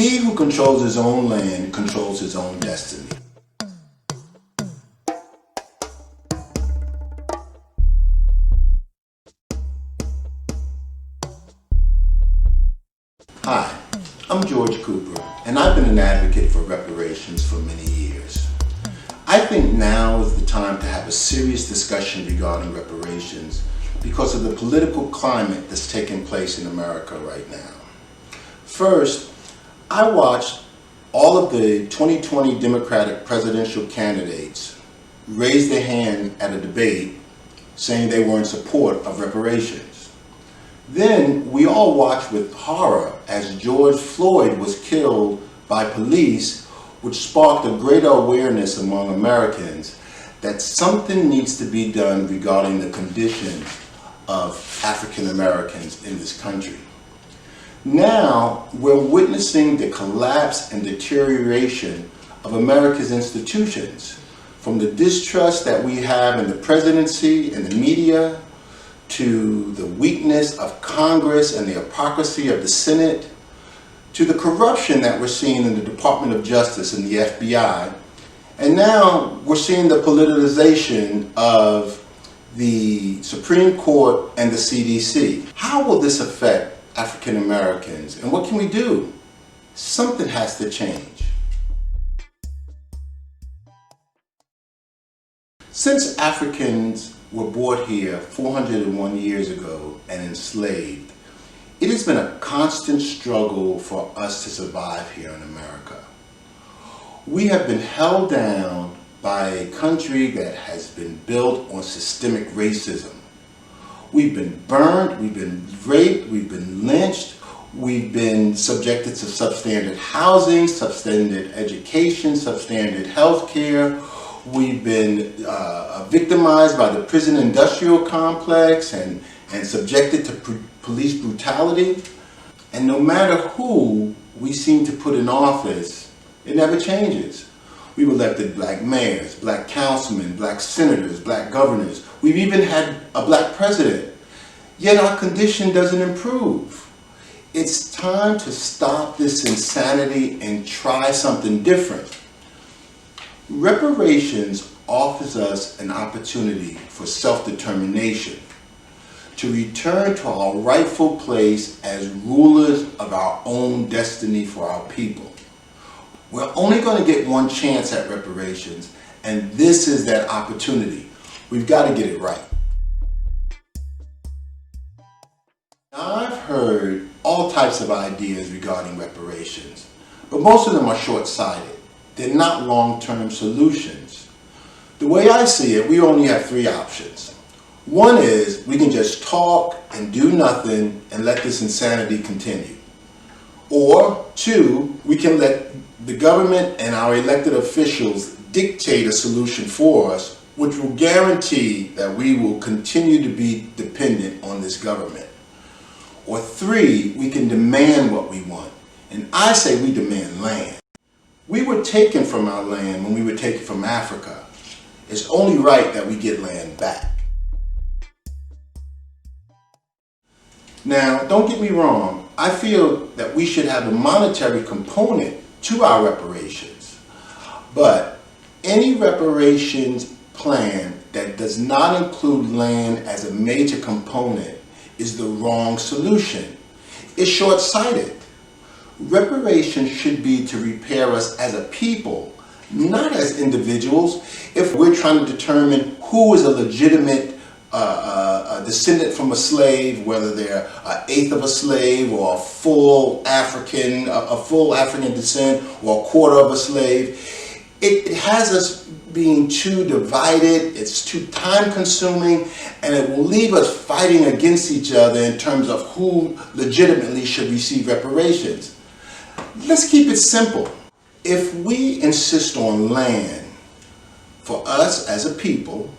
He who controls his own land controls his own destiny. Hi, I'm George Cooper, and I've been an advocate for reparations for many years. I think now is the time to have a serious discussion regarding reparations because of the political climate that's taking place in America right now. First, I watched all of the 2020 Democratic presidential candidates raise their hand at a debate saying they were in support of reparations. Then we all watched with horror as George Floyd was killed by police, which sparked a greater awareness among Americans that something needs to be done regarding the condition of African Americans in this country. Now we're witnessing the collapse and deterioration of America's institutions, from the distrust that we have in the presidency and the media, to the weakness of Congress and the hypocrisy of the Senate, to the corruption that we're seeing in the Department of Justice and the FBI, and now we're seeing the politicization of the Supreme Court and the CDC. How will this affect African Americans, and what can we do? Something has to change. Since Africans were brought here 401 years ago and enslaved, it has been a constant struggle for us to survive here in America. We have been held down by a country that has been built on systemic racism. We've been burned, we've been raped, we've been lynched, we've been subjected to substandard housing, substandard education, substandard health care. We've been victimized by the prison industrial complex and subjected to police brutality. And no matter who we seem to put in office, it never changes. We've elected black mayors, black councilmen, black senators, black governors. We've even had a black president. Yet our condition doesn't improve. It's time to stop this insanity and try something different. Reparations offers us an opportunity for self-determination, to return to our rightful place as rulers of our own destiny for our people. We're only going to get one chance at reparations, and this is that opportunity. We've got to get it right. Now, I've heard all types of ideas regarding reparations, but most of them are short-sighted. They're not long-term solutions. The way I see it, we only have three options. One is we can just talk and do nothing and let this insanity continue. Or two, we can let the government and our elected officials dictate a solution for us, which will guarantee that we will continue to be dependent on this government. Or three, we can demand what we want. And I say we demand land. We were taken from our land when we were taken from Africa. It's only right that we get land back. Now, don't get me wrong, I feel that we should have a monetary component to our reparations. But any reparations plan that does not include land as a major component is the wrong solution. It's short-sighted. Reparations should be to repair us as a people, not as individuals. If we're trying to determine who is a legitimate descendant from a slave, whether they're an eighth of a slave or a full African descent or a quarter of a slave, it has us being too divided, it's too time consuming, and it will leave us fighting against each other in terms of who legitimately should receive reparations. Let's keep it simple. If we insist on land for us as a people,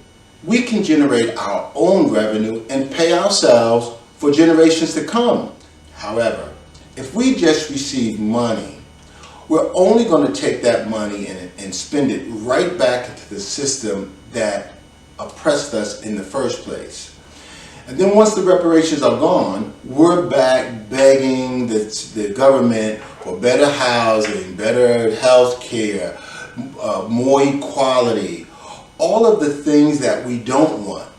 we can generate our own revenue and pay ourselves for generations to come. However, if we just receive money, we're only going to take that money and spend it right back into the system that oppressed us in the first place. And then once the reparations are gone, we're back begging the government for better housing, better health care, more equality, all of the things that we don't want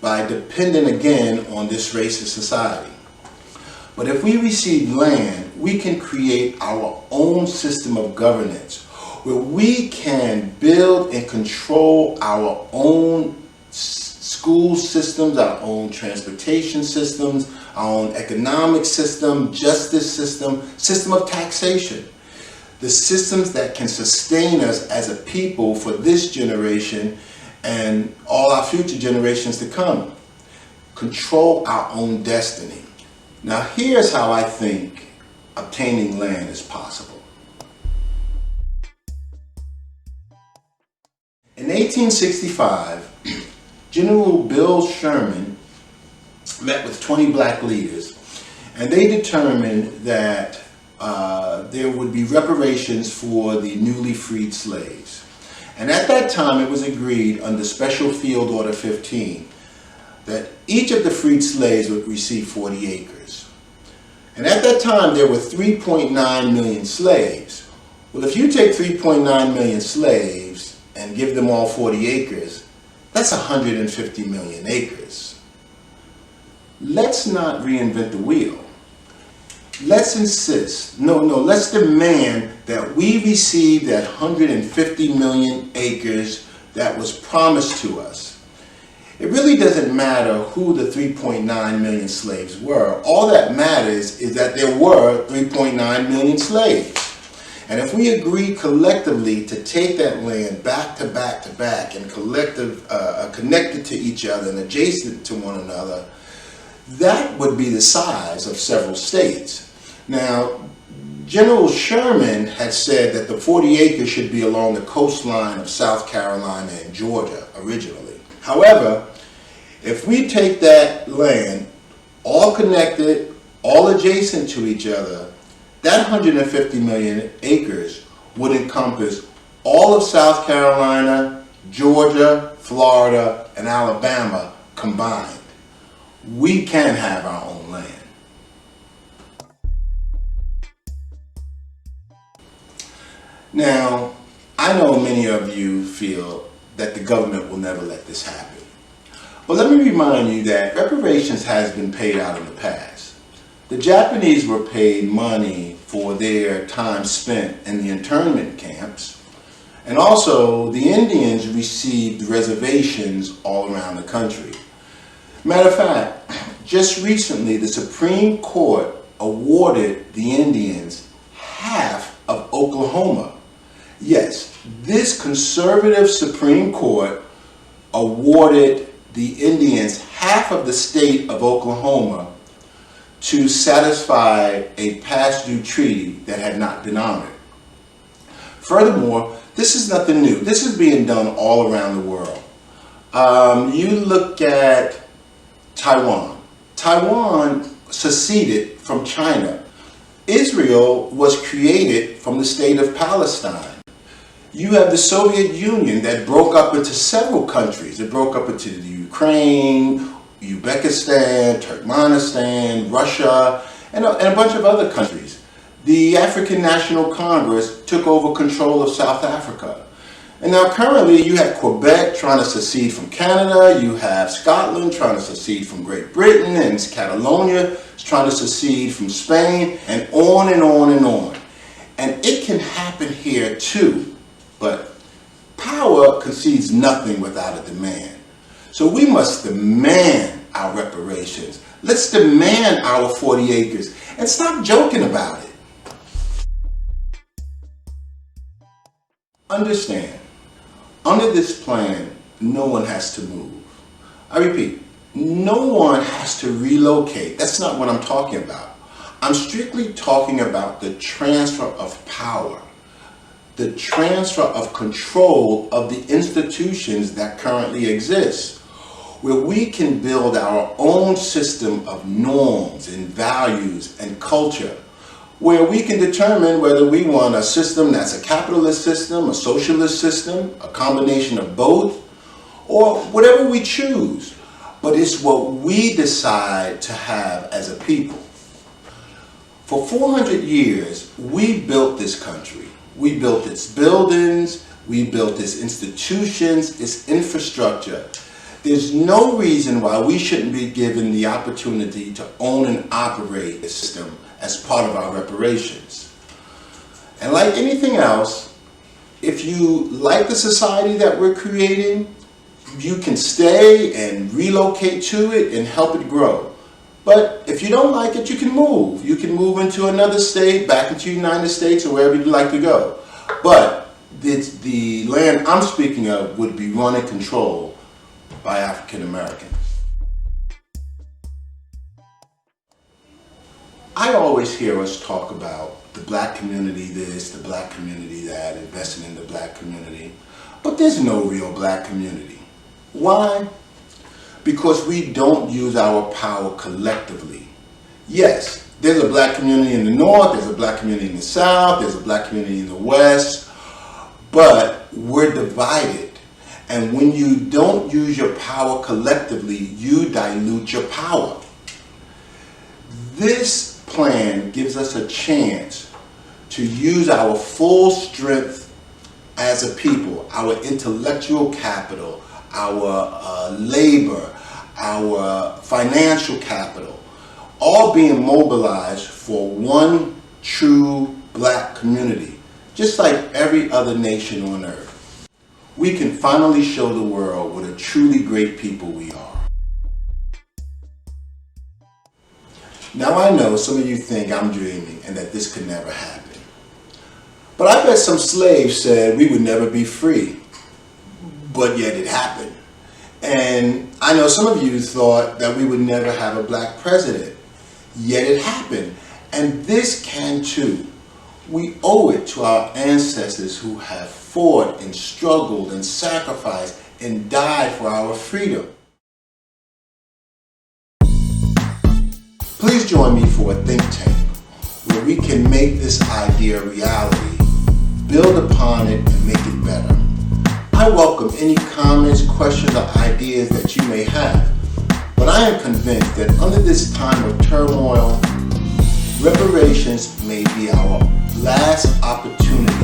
by depending again on this racist society. But if we receive land, we can create our own system of governance where we can build and control our own school systems, our own transportation systems, our own economic system, justice system, system of taxation. The systems that can sustain us as a people for this generation and all our future generations to come. Control our own destiny. Now here's how I think obtaining land is possible. In 1865, General Bill Sherman met with 20 black leaders, and they determined that there would be reparations for the newly freed slaves. And at that time it was agreed under Special Field Order 15 that each of the freed slaves would receive 40 acres. And at that time there were 3.9 million slaves. Well, if you take 3.9 million slaves and give them all 40 acres, that's 150 million acres. Let's not reinvent the wheel. Let's let's demand that we receive that 150 million acres that was promised to us. It really doesn't matter who the 3.9 million slaves were. All that matters is that there were 3.9 million slaves. And if we agree collectively to take that land back to back to back and connected to each other and adjacent to one another, that would be the size of several states. Now, General Sherman had said that the 40 acres should be along the coastline of South Carolina and Georgia originally. However, if we take that land, all connected, all adjacent to each other, that 150 million acres would encompass all of South Carolina, Georgia, Florida, and Alabama combined. We can have our own land. Now, I know many of you feel that the government will never let this happen. But let me remind you that reparations has been paid out in the past. The Japanese were paid money for their time spent in the internment camps, and also the Indians received reservations all around the country. Matter of fact, just recently the Supreme Court awarded the Indians half of Oklahoma. Yes, this conservative Supreme Court awarded the Indians half of the state of Oklahoma to satisfy a past due treaty that had not been honored. Furthermore, this is nothing new. This is being done all around the world. You look at Taiwan. Taiwan seceded from China. Israel was created from the state of Palestine. You have the Soviet Union that broke up into several countries. It broke up into the Ukraine, Uzbekistan, Turkmenistan, Russia, and a bunch of other countries. The African National Congress took over control of South Africa. And now currently you have Quebec trying to secede from Canada, you have Scotland trying to secede from Great Britain, and Catalonia is trying to secede from Spain, and on and on and on. And it can happen here too. But power concedes nothing without a demand. So we must demand our reparations. Let's demand our 40 acres and stop joking about it. Understand, under this plan, no one has to move. I repeat, no one has to relocate. That's not what I'm talking about. I'm strictly talking about the transfer of power. The transfer of control of the institutions that currently exist, where we can build our own system of norms and values and culture, where we can determine whether we want a system that's a capitalist system, a socialist system, a combination of both, or whatever we choose. But it's what we decide to have as a people. For 400 years, we built this country. We built its buildings, we built its institutions, its infrastructure. There's no reason why we shouldn't be given the opportunity to own and operate the system as part of our reparations. And like anything else, if you like the society that we're creating, you can stay and relocate to it and help it grow. But if you don't like it, you can move. You can move into another state, back into the United States, or wherever you'd like to go. But the land I'm speaking of would be run and controlled by African Americans. I always hear us talk about the black community this, the black community that, investing in the black community. But there's no real black community. Why? Because we don't use our power collectively. Yes, there's a black community in the North, there's a black community in the South, there's a black community in the West, but we're divided. And when you don't use your power collectively, you dilute your power. This plan gives us a chance to use our full strength as a people, our intellectual capital, our labor, our financial capital, all being mobilized for one true black community, just like every other nation on earth. We can finally show the world what a truly great people we are. Now I know some of you think I'm dreaming and that this could never happen. But I bet some slaves said we would never be free, but yet it happened. And I know some of you thought that we would never have a black president, yet it happened. And this can too. We owe it to our ancestors who have fought and struggled and sacrificed and died for our freedom. Please join me for a think tank where we can make this idea a reality, build upon it, and make it better. I welcome any comments, questions, or ideas that you may have, but I am convinced that under this time of turmoil, reparations may be our last opportunity